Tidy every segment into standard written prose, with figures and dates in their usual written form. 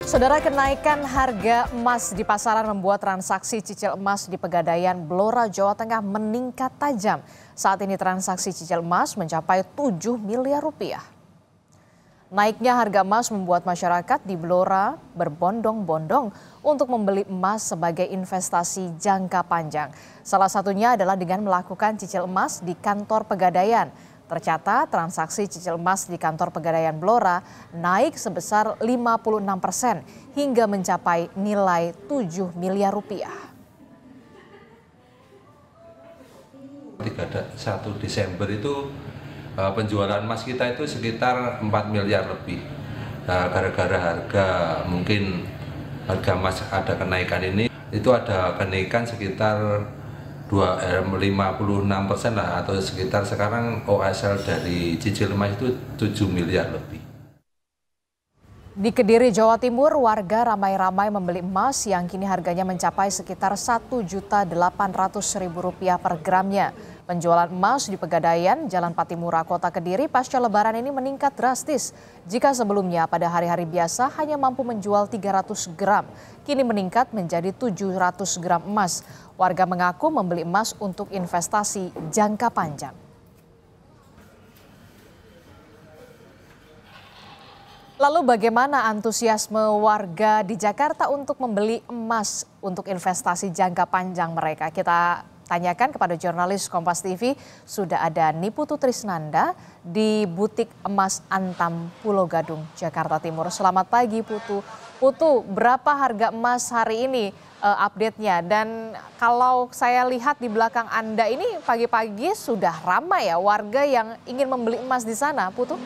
Saudara, kenaikan harga emas di pasaran membuat transaksi cicil emas di Pegadaian, Blora, Jawa Tengah meningkat tajam. Saat ini transaksi cicil emas mencapai 7 miliar rupiah. Naiknya harga emas membuat masyarakat di Blora berbondong-bondong untuk membeli emas sebagai investasi jangka panjang. Salah satunya adalah dengan melakukan cicil emas di kantor Pegadaian. Tercatat transaksi cicil emas di kantor Pegadaian Blora naik sebesar 56% hingga mencapai nilai 7 miliar rupiah. 1 Desember itu penjualan emas kita itu sekitar 4 miliar lebih. Nah, gara-gara mungkin harga emas ada kenaikan ini, itu ada kenaikan sekitar 56% lah, atau sekitar sekarang OSL dari cicil emas itu 7 miliar lebih. Di Kediri, Jawa Timur, warga ramai-ramai membeli emas yang kini harganya mencapai sekitar Rp1.800.000 per gramnya. Penjualan emas di Pegadaian, Jalan Patimura, Kota Kediri pasca Lebaran ini meningkat drastis. Jika sebelumnya pada hari-hari biasa hanya mampu menjual 300 gram, kini meningkat menjadi 700 gram emas. Warga mengaku membeli emas untuk investasi jangka panjang. Lalu bagaimana antusiasme warga di Jakarta untuk membeli emas untuk investasi jangka panjang mereka? Kita tanyakan kepada jurnalis Kompas TV, sudah ada Niputu Trisnanda di Butik Emas Antam, Pulau Gadung, Jakarta Timur. Selamat pagi Putu. Putu, berapa harga emas hari ini update-nya? Dan kalau saya lihat di belakang Anda ini pagi-pagi sudah ramai ya warga yang ingin membeli emas di sana, Putu?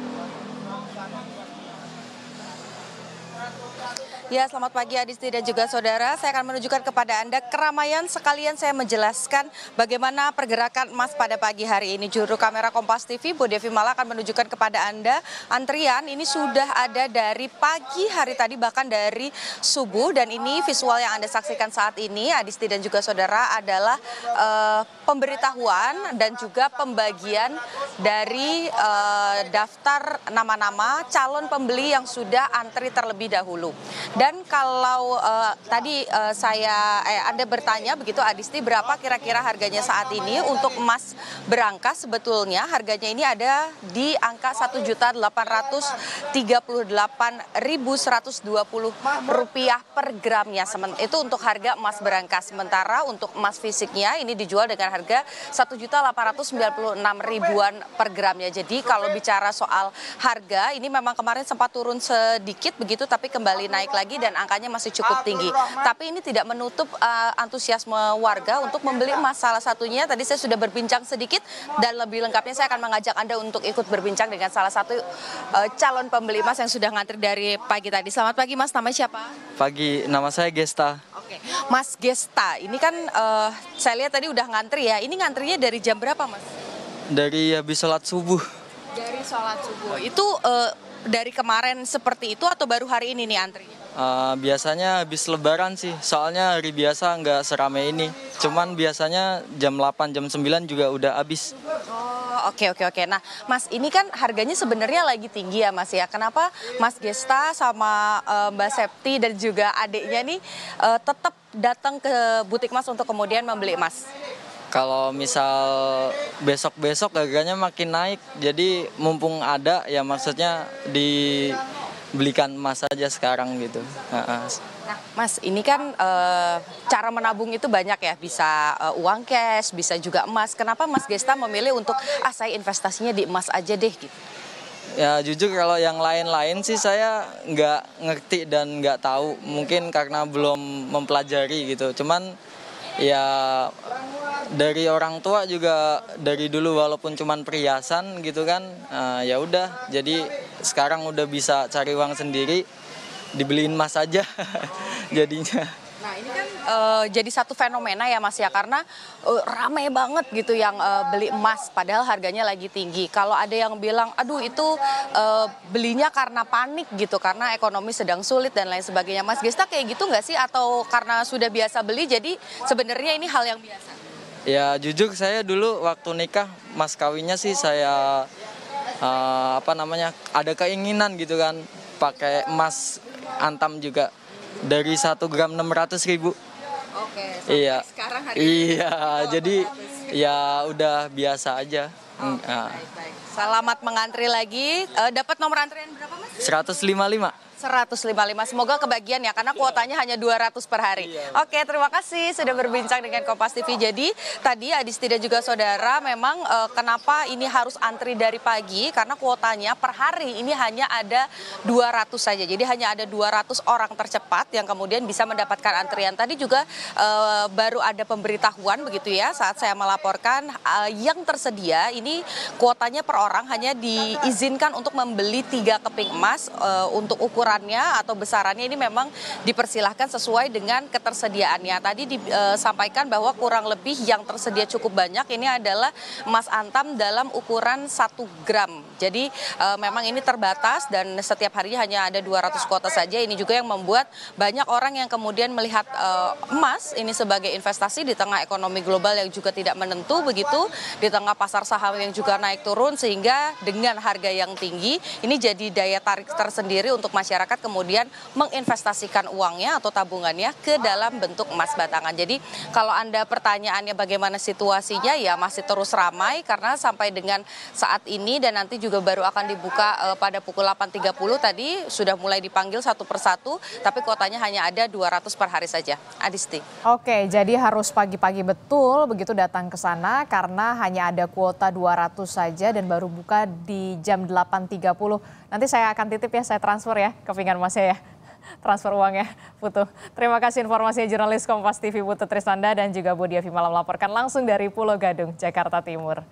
Ya, selamat pagi Adisti dan juga saudara. Saya akan menunjukkan kepada Anda keramaian, sekalian saya menjelaskan bagaimana pergerakan emas pada pagi hari ini. Juru kamera Kompas TV, Bu Devi Mala, akan menunjukkan kepada Anda antrian ini sudah ada dari pagi hari tadi, bahkan dari subuh. Dan ini visual yang Anda saksikan saat ini, Adisti dan juga saudara, adalah pemberitahuan dan juga pembagian dari daftar nama-nama calon pembeli yang sudah antri terlebih dahulu. Dan kalau tadi Anda bertanya begitu Adisti, berapa kira-kira harganya saat ini untuk emas berangkas, sebetulnya harganya ini ada di angka Rp1.838.120 per gramnya. Itu untuk harga emas berangkas. Sementara untuk emas fisiknya ini dijual dengan harga Rp1.896.000 per gramnya. Jadi kalau bicara soal harga, ini memang kemarin sempat turun sedikit begitu, tapi kembali naik lagi dan angkanya masih cukup tinggi. Tapi ini tidak menutup antusiasme warga untuk membeli emas. Salah satunya tadi saya sudah berbincang sedikit, dan lebih lengkapnya saya akan mengajak Anda untuk ikut berbincang dengan salah satu calon pembeli emas yang sudah ngantri dari pagi tadi. Selamat pagi Mas, nama siapa? Pagi, nama saya Gesta. Oke, Mas Gesta, ini kan saya lihat tadi udah ngantri ya. Ini ngantrinya dari jam berapa Mas? Dari habis sholat subuh. Dari sholat subuh. Itu dari kemarin seperti itu atau baru hari ini nih antrinya? Biasanya habis lebaran sih, soalnya hari biasa nggak seramai ini. Cuman biasanya jam 8, jam 9 juga udah habis. Oh, oke. Nah, Mas, ini kan harganya sebenarnya lagi tinggi ya Mas ya. Kenapa Mas Gesta sama Mbak Septi dan juga adiknya nih tetap datang ke butik emas untuk kemudian membeli emas? Kalau misal besok-besok harganya makin naik, jadi mumpung ada ya maksudnya dibelikan emas saja sekarang gitu. Nah, Mas, ini kan cara menabung itu banyak ya, bisa uang cash, bisa juga emas. Kenapa Mas Gesta memilih untuk saya investasinya di emas aja deh gitu? Ya jujur kalau yang lain-lain sih saya nggak ngerti dan nggak tahu, mungkin karena belum mempelajari gitu. Cuman ya dari orang tua juga dari dulu walaupun cuman perhiasan gitu kan, ya udah, jadi sekarang udah bisa cari uang sendiri, dibeliin emas aja jadinya. Nah, ini kan jadi satu fenomena ya Mas ya, karena ramai banget gitu yang beli emas padahal harganya lagi tinggi. Kalau ada yang bilang aduh itu belinya karena panik gitu, karena ekonomi sedang sulit dan lain sebagainya. Mas Gesta kayak gitu nggak sih, atau karena sudah biasa beli jadi sebenarnya ini hal yang biasa? Ya jujur saya dulu waktu nikah mas kawinnya sih saya ada keinginan gitu kan pakai emas Antam juga dari 1 gram 600.000. Oke, Iya. sekarang hari ini Iya, jadi ya udah biasa aja. baik. Selamat mengantri lagi. Dapat nomor antrian berapa, Mas? 155. 155. Semoga kebagian ya, karena kuotanya hanya 200 per hari. Oke, terima kasih sudah berbincang dengan Kompas TV. Jadi tadi Adisti dan juga saudara, memang kenapa ini harus antri dari pagi, karena kuotanya per hari ini hanya ada 200 saja. Jadi hanya ada 200 orang tercepat yang kemudian bisa mendapatkan antrian. Tadi juga baru ada pemberitahuan begitu ya, saat saya melaporkan yang tersedia ini kuotanya per orang hanya diizinkan untuk membeli 3 keping emas. Untuk ukurannya atau besarannya ini memang dipersilahkan sesuai dengan ketersediaannya. Tadi disampaikan bahwa kurang lebih yang tersedia cukup banyak ini adalah emas antam dalam ukuran 1 gram. Jadi memang ini terbatas dan setiap harinya hanya ada 200 kuota saja. Ini juga yang membuat banyak orang yang kemudian melihat emas ini sebagai investasi di tengah ekonomi global yang juga tidak menentu begitu, di tengah pasar saham yang juga naik turun, sehingga dengan harga yang tinggi ini jadi daya tarik tersendiri untuk masyarakat kemudian menginvestasikan uangnya atau tabungannya ke dalam bentuk emas batangan. Jadi kalau Anda pertanyaannya bagaimana situasinya, ya masih terus ramai karena sampai dengan saat ini dan nanti juga baru akan dibuka pada pukul 8.30 tadi sudah mulai dipanggil satu persatu, tapi kuotanya hanya ada 200 per hari saja. Adisti. Oke, jadi harus pagi-pagi betul begitu datang ke sana karena hanya ada kuota 200 saja dan baru buka di jam 8.30. Nanti saya akan titip ya, saya transfer ya ke pinggan Masnya ya. Transfer uangnya, Putu. Terima kasih informasinya jurnalis Kompas TV Putu Trisnanda dan juga Bu Diavi Malam melaporkan langsung dari Pulau Gadung, Jakarta Timur.